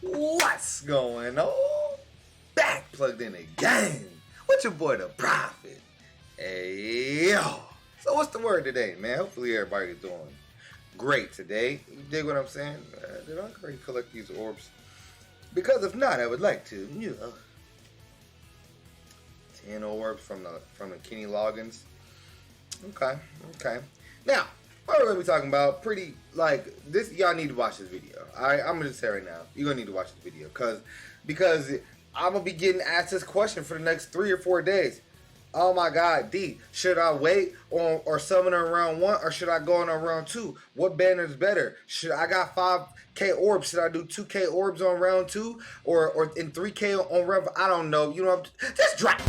What's going on? Back plugged in again with your boy the Prophet. Hey yo. So what's the word today, man? Hopefully everybody's doing great today. You dig what I'm saying? Did I already collect these orbs? Because if not, I would like to. 10 orbs from the Kenny Loggins. Okay. Now, what we're gonna be talking about, pretty like this. Y'all need to watch this video. I'm gonna just say right now, you're gonna need to watch this video because I'm gonna be getting asked this question for the next 3 or 4 days. Oh my God, D, should I wait or summon on round 1 or should I go on round 2? What banner is better? Should I got 5K orbs? Should I do 2K orbs on round 2 or in 3K on round? I don't know. You know, just drop.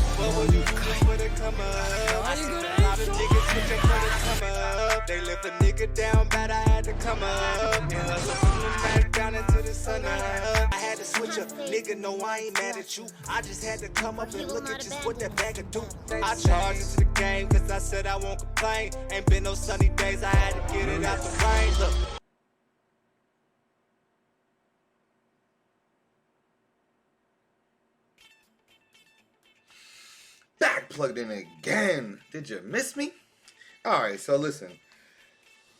They left a nigga down bad, I had to come up and hustle from the back down into the sun up. I had to switch up, nigga, no I ain't mad at you. I just had to come up and look at just what that bag could do. I charged into the game cause I said I won't complain. Ain't been no sunny days, I had to get it out the rain. Look. Back plugged in again. Did you miss me? Alright, so listen.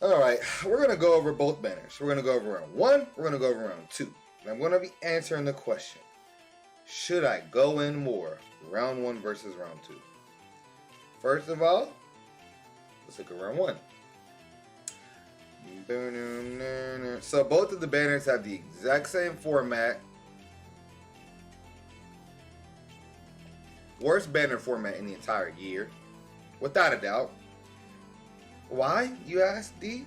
Alright, we're going to go over both banners. We're going to go over round 1. We're going to go over round 2. And I'm going to be answering the question. Should I go in more round 1 versus round 2? First of all, let's look at round 1. So both of the banners have the exact same format. Worst banner format in the entire year. Without a doubt. Why, you ask, D?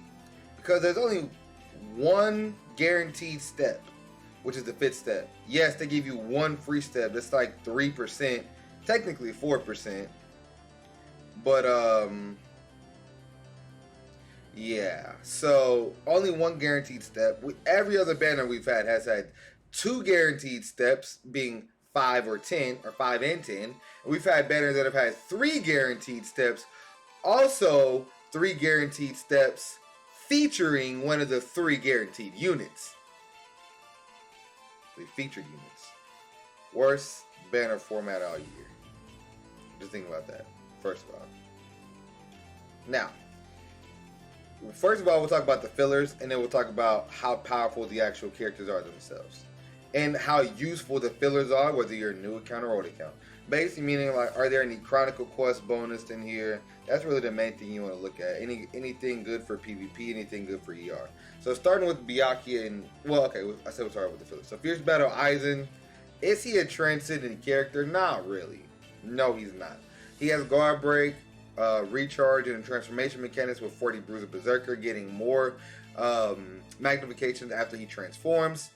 Because there's only one guaranteed step, which is the 5th step. Yes, they give you one free step. That's like 3%, technically 4%. But, yeah. So, only one guaranteed step. Every other banner we've had has had 2 guaranteed steps, being 5 or 10, or 5 and 10. And we've had banners that have had 3 guaranteed steps. Also, 3 guaranteed steps featuring one of the 3 guaranteed units. The featured units. Worst banner format all year. Just think about that, first of all. Now, first of all, we'll talk about the fillers, and then we'll talk about how powerful the actual characters are themselves. And how useful the fillers are, whether you're a new account or old account. Basically meaning, like, are there any Chronicle Quest bonus in here? That's really the main thing you want to look at. Anything good for PvP, anything good for ER. So starting with Byakuya and, well, okay, I said we'll start with the fillers. So Fierce Battle Aizen, is he a transcendent character? Not really. No, he's not. He has guard break, recharge, and transformation mechanics with 40 Bruiser Berserker, getting more magnification after he transforms.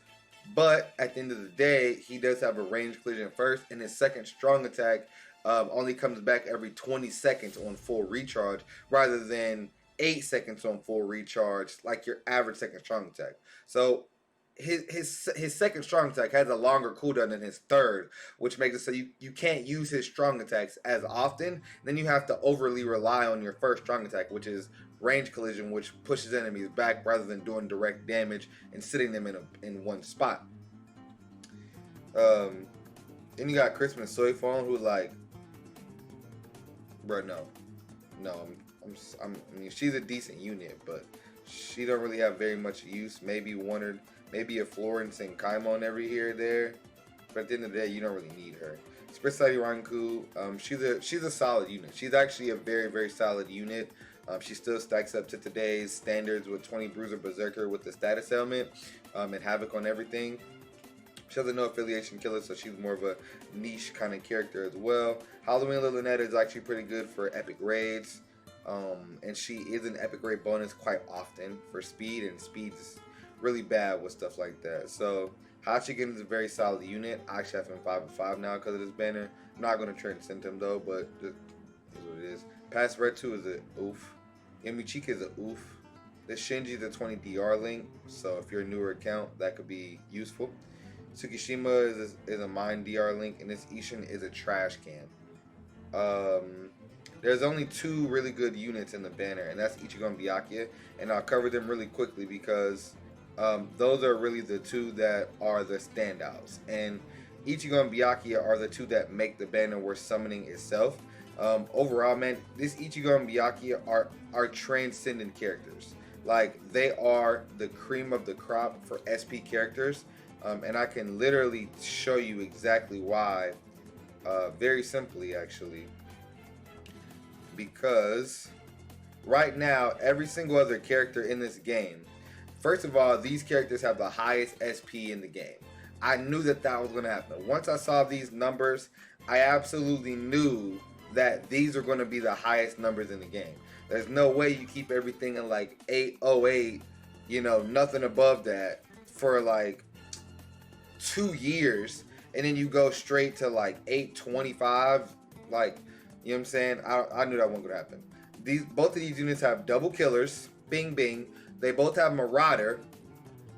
But at the end of the day, he does have a range collision first, and his second strong attack only comes back every 20 seconds on full recharge, rather than 8 seconds on full recharge, like your average second strong attack. So his second strong attack has a longer cooldown than his third, which makes it so you can't use his strong attacks as often. Then you have to overly rely on your first strong attack, which is range collision, which pushes enemies back rather than doing direct damage and sitting them in one spot. Then you got Christmas Soy Phone, who like, bro, no, I mean, she's a decent unit, but she don't really have very much use. Maybe a Florence and Kaimon every here or there, but at the end of the day, you don't really need her. Spritz Ranku, she's a solid unit. She's actually a very, very solid unit. She still stacks up to today's standards with 20 Bruiser Berserker with the status element and Havoc on everything. She has no affiliation killer, so she's more of a niche kind of character as well. Halloween Lillinetta is actually pretty good for epic raids. And she is an epic raid bonus quite often for speed, and speed is really bad with stuff like that. So Hachigen is a very solid unit. I actually have him 5/5 now because of this banner. I'm not going to transcend him though, but this is what it is. Pass Red 2 is a oof. Yamichika is a oof. This Shinji is a 20 DR link, so if you're a newer account, that could be useful. Tsukishima is a mine DR link, and this Ishin is a trash can. There's only 2 really good units in the banner, and that's Ichigo and Byakuya, and I'll cover them really quickly because Those are really the two that are the standouts. And Ichigo and Byakuya are the two that make the banner worth summoning itself. Overall, man, this Ichigo and Byakuya are transcendent characters. Like, they are the cream of the crop for SP characters. And I can literally show you exactly why. Very simply, actually. Because right now, every single other character in this game, first of all, these characters have the highest SP in the game. I knew that that was going to happen. Once I saw these numbers, I absolutely knew that these are going to be the highest numbers in the game. There's no way you keep everything in like 808, you know, nothing above that for like 2 years, and then you go straight to like 825. Like, you know what I'm saying? I knew that wasn't going to happen. Both of these units have double killers, bing bing. They both have Marauder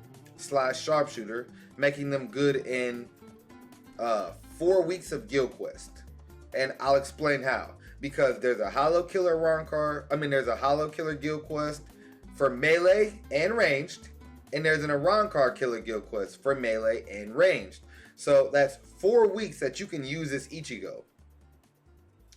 / Sharpshooter, making them good in 4 weeks of Guild Quest. And I'll explain how. Because there's a Hollow Killer there's a Hollow Killer Guild Quest for melee and ranged, and there's an Arankar Killer Guild Quest for melee and ranged. So that's 4 weeks that you can use this Ichigo.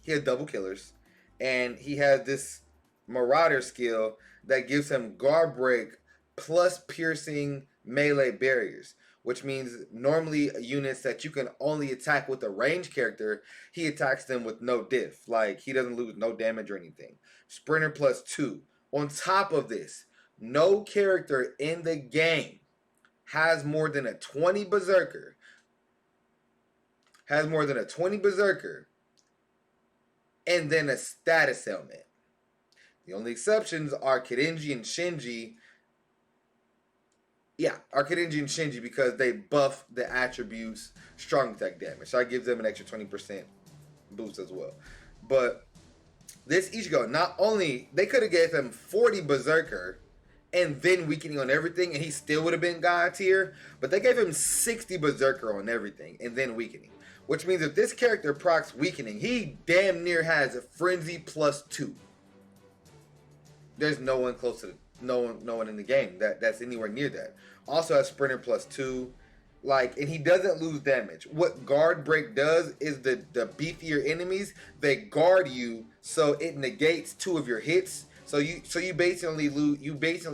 He has double killers, and he has this Marauder skill that gives him guard break plus piercing melee barriers, which means normally units that you can only attack with a ranged character, he attacks them with no diff. Like, he doesn't lose no damage or anything. Sprinter +2. On top of this, no character in the game has more than a 20 berserker. And then a status helmet. The only exceptions are Kirinji and Shinji. Yeah, Kirinji and Shinji, because they buff the attributes strong attack damage. So I give them an extra 20% boost as well. But this Ichigo, not only, they could have gave him 40 berserker and then weakening on everything, and he still would have been God tier. But they gave him 60 berserker on everything and then weakening. Which means if this character procs weakening, he damn near has a frenzy +2. There's no one close to no one in the game that's anywhere near that. Also has Sprinter +2. Like, and he doesn't lose damage. What guard break does is the beefier enemies, they guard you, so it negates 2 of your hits. So you basically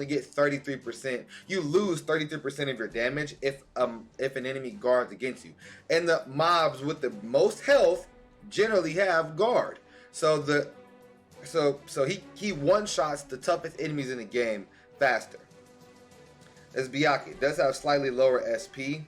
get 33%. You lose 33% of your damage if an enemy guards against you. And the mobs with the most health generally have guard. So he one-shots the toughest enemies in the game faster. As Byakuya does have slightly lower SP,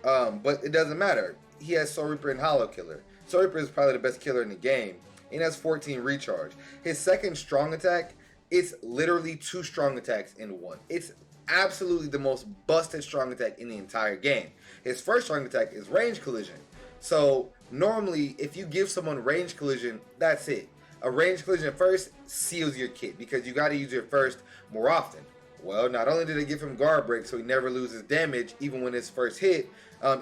but it doesn't matter. He has Soul Reaper and Hollow Killer. Soul Reaper is probably the best killer in the game. He has 14 recharge. His second strong attack is literally 2 strong attacks in one. It's absolutely the most busted strong attack in the entire game. His first strong attack is range collision. So normally, if you give someone range collision, that's it. A range collision first seals your kit because you got to use your first more often. Well, not only did they give him guard break so he never loses damage even when his first hit,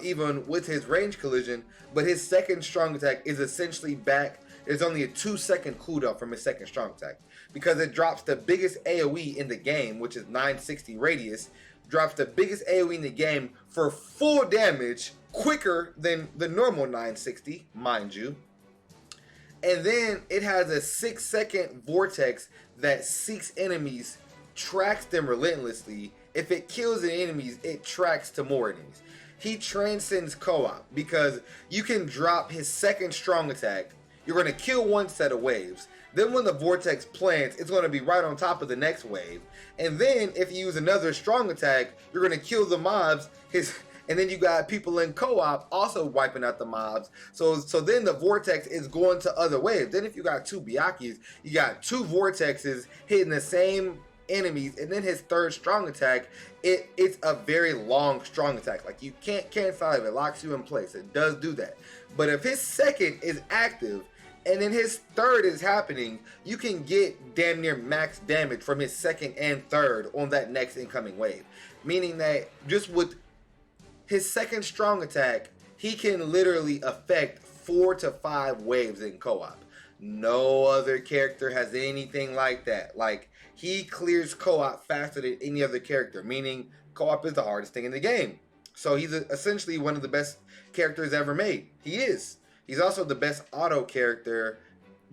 even with his range collision, but his second strong attack is essentially back. There's only a 2-second cooldown from his second strong attack because it drops the biggest AoE in the game, which is 960 radius, drops the biggest AoE in the game for full damage quicker than the normal 960, mind you. And then it has a 6-second vortex that seeks enemies, tracks them relentlessly. If it kills the enemies, it tracks to more enemies. He transcends co-op because you can drop his second strong attack. You're going to kill one set of waves. Then when the vortex plants, it's going to be right on top of the next wave. And then if you use another strong attack, you're going to kill the mobs. And then you got people in co-op also wiping out the mobs. So then the vortex is going to other waves. Then if you got 2 Byakuyas, you got 2 vortexes hitting the same enemies. And then his third strong attack, it's a very long strong attack. Like, you can't cancel out if it locks you in place. It does do that. But if his second is active and then his third is happening, you can get damn near max damage from his second and third on that next incoming wave. Meaning that just with his second strong attack, he can literally affect 4 to 5 waves in co-op. No other character has anything like that. Like, he clears co-op faster than any other character, meaning Co-op is the hardest thing in the game. So he's essentially one of the best characters ever made. He is. He's also the best auto character,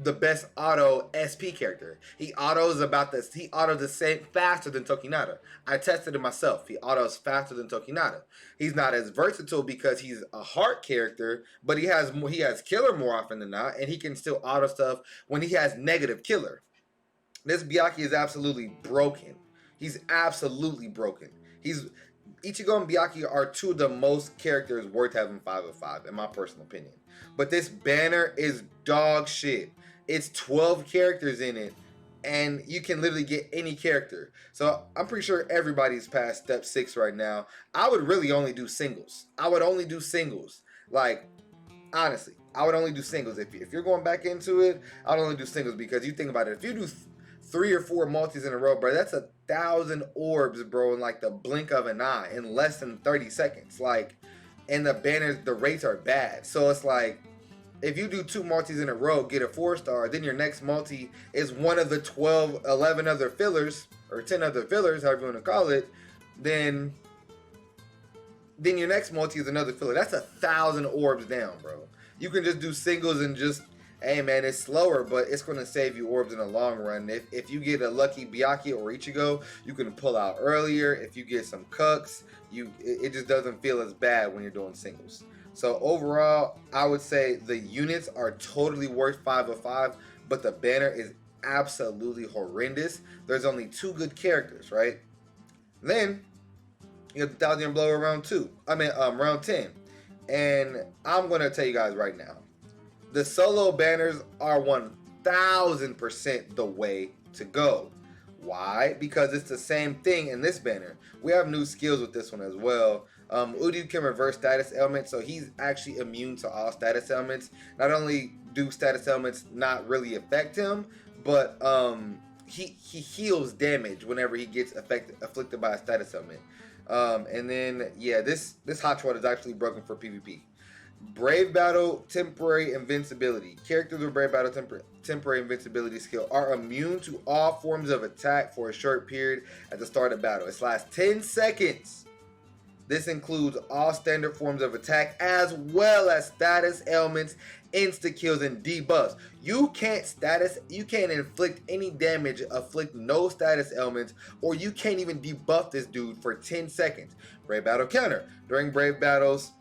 the best auto SP character. He autos the same faster than Tokinata. I tested it myself. He autos faster than Tokinata. He's not as versatile because he's a heart character, but he has killer more often than not, and he can still auto stuff when he has negative killer. This Byakuya is absolutely broken. He's absolutely broken. Ichigo and Byakuya are two of the most characters worth having 5 of 5, in my personal opinion. But this banner is dog shit. It's 12 characters in it, and you can literally get any character. So I'm pretty sure everybody's past step 6 right now. I would really only do singles. I would only do singles. Like, honestly, I would only do singles. If you're going back into it, I would only do singles because you think about it. If you do 3 or 4 multis in a row, bro, that's 1,000 orbs, bro, in like the blink of an eye in less than 30 seconds. Like, and the banners, the rates are bad. So it's like, if you do 2 multis in a row, get a 4-star, then your next multi is one of the 12, 11 other fillers, or 10 other fillers, however you want to call it, then your next multi is another filler. That's 1,000 orbs down, bro. You can just do singles and just, hey man, it's slower, but it's going to save you orbs in the long run. If you get a lucky Byakuya or Ichigo, you can pull out earlier. If you get some cucks, it just doesn't feel as bad when you're doing singles. So overall, I would say the units are totally worth 5 of 5, but the banner is absolutely horrendous. There's only 2 good characters, right? Then you have the 1,000 blower round 10. And I'm gonna tell you guys right now, the solo banners are 1,000% the way to go. Why? Because it's the same thing in this banner. We have new skills with this one as well. Uryu can reverse status elements, so he's actually immune to all status elements. Not only do status elements not really affect him, but he heals damage whenever he gets afflicted by a status element. And then, yeah, this hot rod is actually broken for PvP. Brave Battle Temporary Invincibility. Characters with Brave Battle Temporary Invincibility skill are immune to all forms of attack for a short period at the start of battle. It lasts 10 seconds. This includes all standard forms of attack as well as status ailments, insta-kills, and debuffs. You can't inflict any damage, afflict no status ailments, or you can't even debuff this dude for 10 seconds. Brave Battle Counter. During Brave Battles,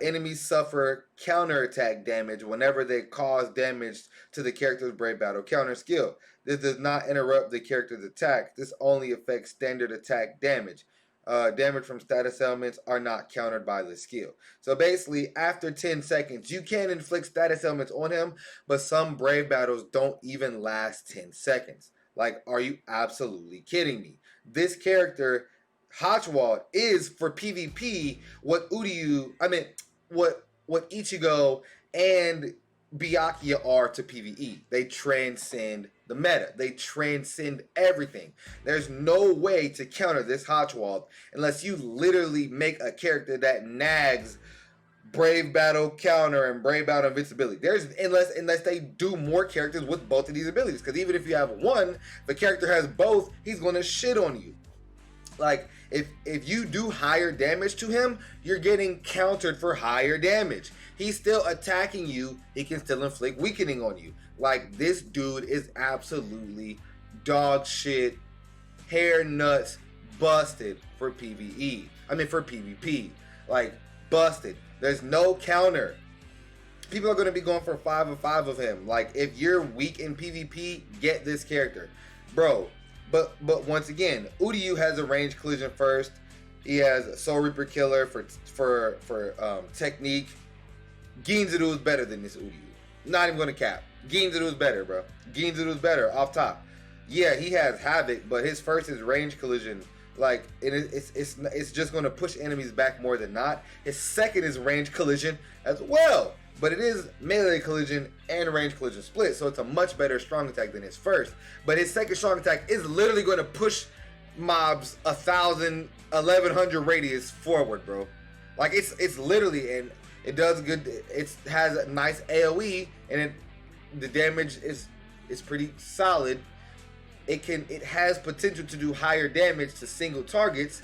enemies suffer counterattack damage whenever they cause damage to the character's Brave Battle Counter skill. This does not interrupt the character's attack. This only affects standard attack damage. Damage from status elements are not countered by the skill. So basically, after 10 seconds, you can inflict status elements on him, but some Brave Battles don't even last 10 seconds. Like, are you absolutely kidding me? This character, Hotchwald, is for PvP what Ichigo and Byakuya are to PvE. They transcend the meta. They transcend everything. There's no way to counter this Hotchwald unless you literally make a character that nags Brave Battle Counter and Brave Battle Invincibility. Unless they do more characters with both of these abilities. Because even if you have one, the character has both, he's going to shit on you. Like, if you do higher damage to him, you're getting countered for higher damage. He's still attacking you. He can still inflict weakening on you. Like, this dude is absolutely dog shit, hair nuts, busted for PvE. For PvP. Like, busted. There's no counter. People are going to be going for 5 of 5 of him. Like, if you're weak in PvP, get this character. Bro, but once again, Uryu has a range collision first. He has Soul Reaper Killer for technique. Ginzuru is better than this Uryu. Not even going to cap. Ginzuru is better, bro. Ginzuru is better off top. Yeah, he has Havoc, but his first is range collision. Like, it's just going to push enemies back more than not. His second is range collision as well. But it is melee collision and range collision split, so it's a much better strong attack than his first. But his second strong attack is literally going to push mobs 1,000, 1,100 radius forward, bro. Like, it's literally, and it does good. It has a nice AOE, and the damage is pretty solid. It has potential to do higher damage to single targets,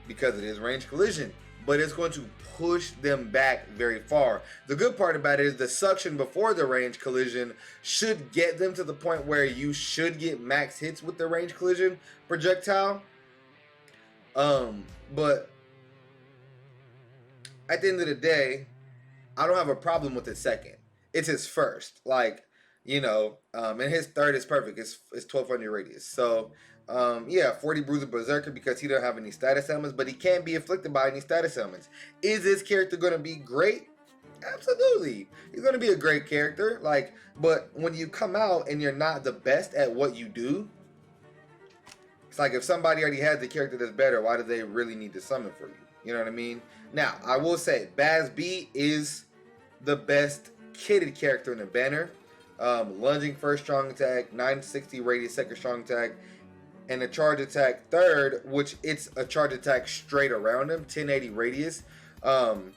because it is range collision, but it's going to push them back very far. The good part about it is the suction before the range collision should get them to the point where you should get max hits with the range collision projectile. But at the end of the day, I don't have a problem with his second. It's his first. Like, you know, and his third is perfect. It's 1200 radius. So, yeah, 40 Bruiser Berserker because he don't have any status elements, but he can't be afflicted by any status elements. Is this character going to be great? Absolutely. He's going to be a great character. Like, but when you come out and you're not the best at what you do, it's like if somebody already has the character that's better, why do they really need to summon for you? You know what I mean? Now, I will say, Bazz-B is the best kitted character in the banner. Lunging first strong attack, 960 radius second strong attack, and a charge attack third, which it's a charge attack straight around him, 1080 radius. So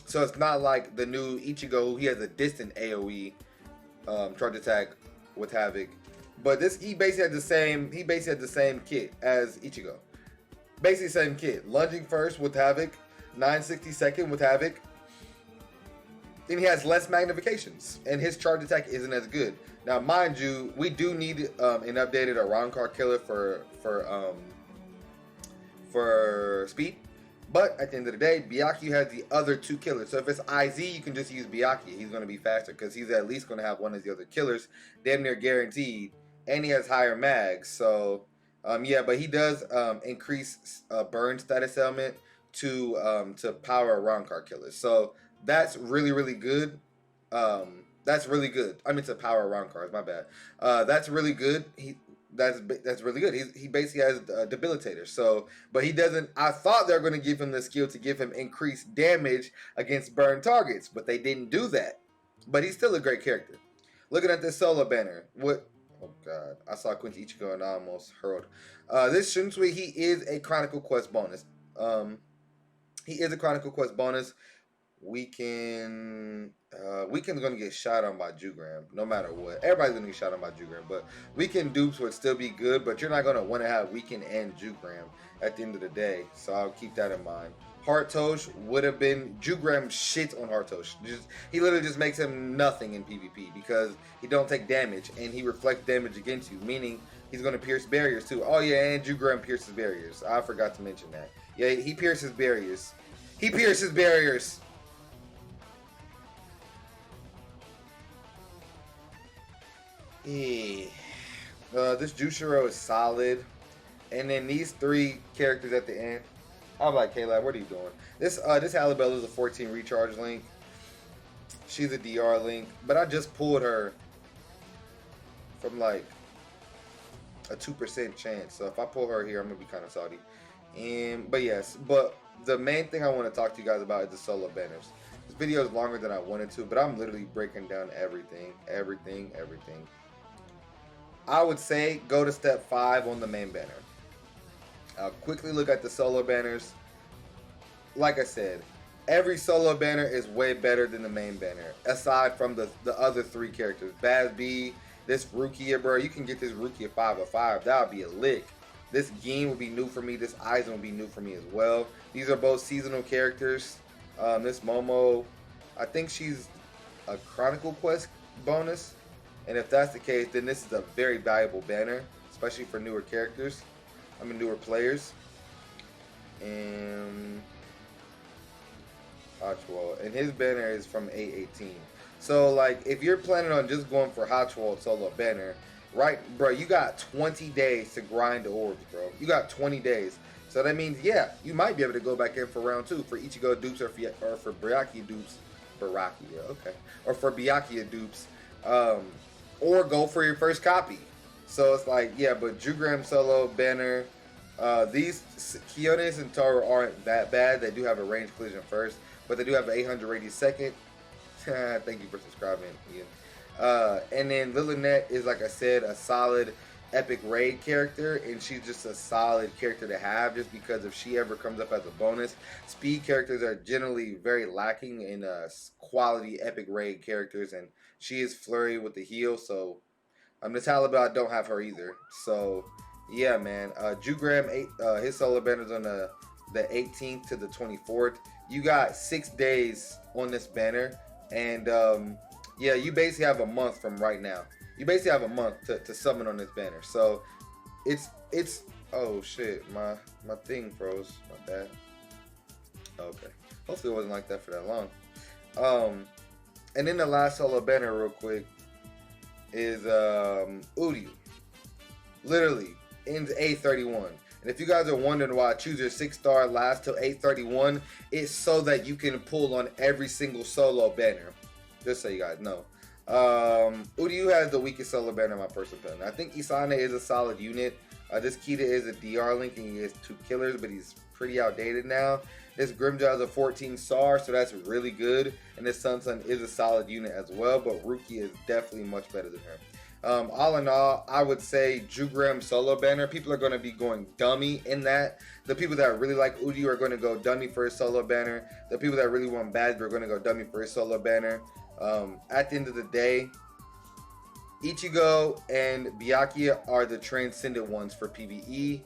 it's not like the new Ichigo, he has a distant AoE charge attack with Havoc. But this he basically had the same kit as Ichigo. Basically the same kit. Lunging first with Havoc, 960 second with Havoc. Then he has less magnifications, and his charge attack isn't as good. Now, mind you, we do need an updated Arankar killer for speed. But at the end of the day, Byakuya has the other two killers. So if it's IZ, you can just use Byakuya. He's going to be faster because he's at least going to have one of the other killers, damn near guaranteed, and he has higher mags. So yeah, but he does increase burn status element to power Arankar killers. So that's really, really good. That's really good. I mean, to power around cars. My bad. That's really good. That's really good. He basically has a debilitator. So, but he doesn't. I thought they were going to give him the skill to give him increased damage against burn targets, but they didn't do that. But he's still a great character. Looking at this solo banner, what? Oh God, I saw Quincy Ichigo and I almost hurled. This Shunsui, he is a Chronicle Quest bonus. He is a Chronicle Quest bonus. Weekend's gonna get shot on by Jugram, no matter what. Everybody's gonna get shot on by Jugram, but Weekend dupes would still be good, but you're not gonna want to have Weekend and Jugram at the end of the day, so I'll keep that in mind. Heartosh would have been Jugram shit on Heartosh. He literally just makes him nothing in PvP because he don't take damage and he reflects damage against you, meaning he's gonna pierce barriers too. Oh yeah, and Jugram pierces barriers. I forgot to mention that. Yeah, he pierces barriers. He pierces barriers. This Jushiro is solid, and then these three characters at the end. I'm like, K-Lab, what are you doing? This Halibella is a 14 recharge link. She's a DR link, but I just pulled her from like a 2% chance. So if I pull her here, I'm gonna be kind of salty. But yes, but the main thing I want to talk to you guys about is the solo banners. This video is longer than I wanted to, but I'm literally breaking down everything. I would say go to step 5 on the main banner. I'll quickly look at the solo banners. Like I said, every solo banner is way better than the main banner, aside from the other three characters. Bazz-B, this Rukia, bro, you can get this Rukia 5/5. That would be a lick. This Gin will be new for me. This Aizen will be new for me as well. These are both seasonal characters. This Momo, I think she's a Chronicle Quest bonus. And if that's the case, then this is a very valuable banner, especially for newer characters. Newer players. And Hachiwald. And his banner is from 818. So, like, if you're planning on just going for Hachiwald solo banner, right, bro, you got 20 days to grind the orbs, bro. You got 20 days. So that means, yeah, you might be able to go back in for round 2 for Ichigo dupes or for Byakuya dupes. Byakuya, okay. Or for Byakuya dupes. Or go for your first copy. So it's like, yeah, but Jugram solo banner, these Kyones and Taro aren't that bad. They do have a range collision first, but they do have an 800 radius second. Thank you for subscribing, Ian. And then Lilynette is, like I said, a solid epic raid character, and she's just a solid character to have just because if she ever comes up as a bonus. Speed characters are generally very lacking in quality epic raid characters, and she is flurry with the heal, so the Taliban, I don't have her either. So yeah, man, Jugram 8, his solo banner's on the the 18th to the 24th. You got 6 days on this banner, and yeah, you basically have a month from right now. You basically have a month to summon on this banner. So it's oh shit, my thing froze. My bad. Okay, hopefully it wasn't like that for that long. And then the last solo banner real quick is Uryu. Literally ends 831. And if you guys are wondering why I choose your 6-star last till 831, it's so that you can pull on every single solo banner. Just so you guys know. Uryu has the weakest solo banner in my personal opinion. I think Isane is a solid unit. This Kita is a DR link and he has 2 killers, but he's pretty outdated now. This Grimjaw is a 14 star, so that's really good. And this Sun is a solid unit as well, but Ruki is definitely much better than her. All in all, I would say Jugram solo banner. People are going to be going dummy in that. The people that really like Uryu are going to go dummy for his solo banner. The people that really want Bazz-B are going to go dummy for his solo banner. At the end of the day, Ichigo and Byakuya are the transcendent ones for PvE.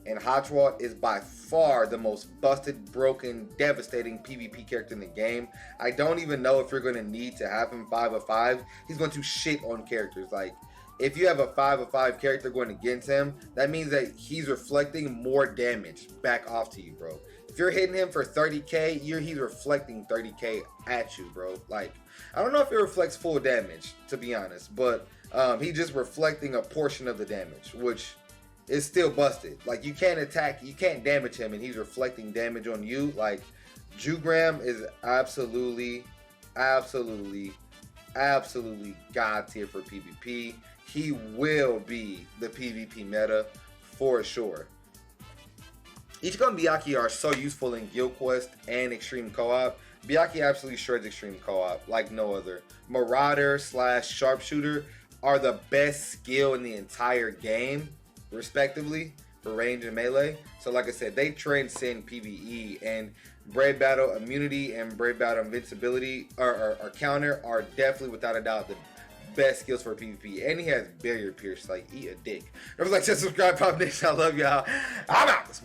And Hotchwalt is by far the most busted, broken, devastating PvP character in the game. I don't even know if you're going to need to have him 5/5. He's going to shit on characters. Like, if you have a 5/5 character going against him, that means that he's reflecting more damage back off to you, bro. If you're hitting him for 30k, he's reflecting 30k at you, bro. Like, I don't know if it reflects full damage, to be honest, but he's just reflecting a portion of the damage, which is still busted. Like, you can't attack, you can't damage him, and he's reflecting damage on you. Like, Jugram is absolutely god tier for PvP. He will be the PvP meta for sure. Ichigo and Byakuya are so useful in Guild Quest and Extreme Co-op. Byakuya absolutely shreds Extreme Co-op like no other. Marauder / Sharpshooter are the best skill in the entire game, respectively, for range and melee. So like I said, they transcend PvE, and Brave Battle Immunity and Brave Battle Invincibility or Counter are definitely without a doubt the best skills for PvP. And he has Barrier Pierce, like, eat a dick. I was like, just subscribe, Pop Nation. I love y'all. I'm out.